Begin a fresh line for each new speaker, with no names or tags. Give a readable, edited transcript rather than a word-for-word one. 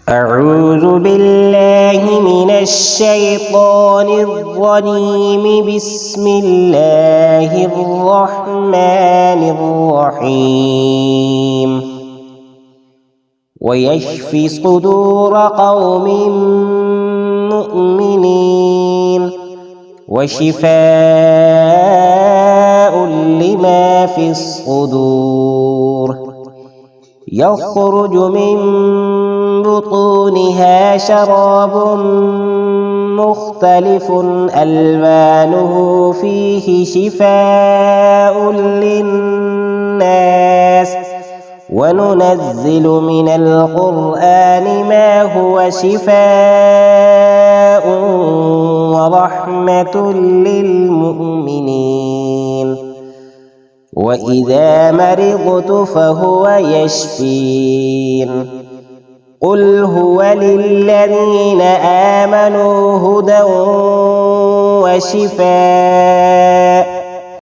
أعوذ بالله من الشيطان الرجيم. بسم الله الرحمن الرحيم. ويشفي صدور قوم مؤمنين وشفاء لما في الصدور. يخرج من بطونها شراب مختلف ألوانه فيه شفاء للناس. وننزل من القرآن ما هو شفاء ورحمة للمؤمنين. وإذا مرضت فهو يشفين. قل هو للذين آمنوا هدى وشفاء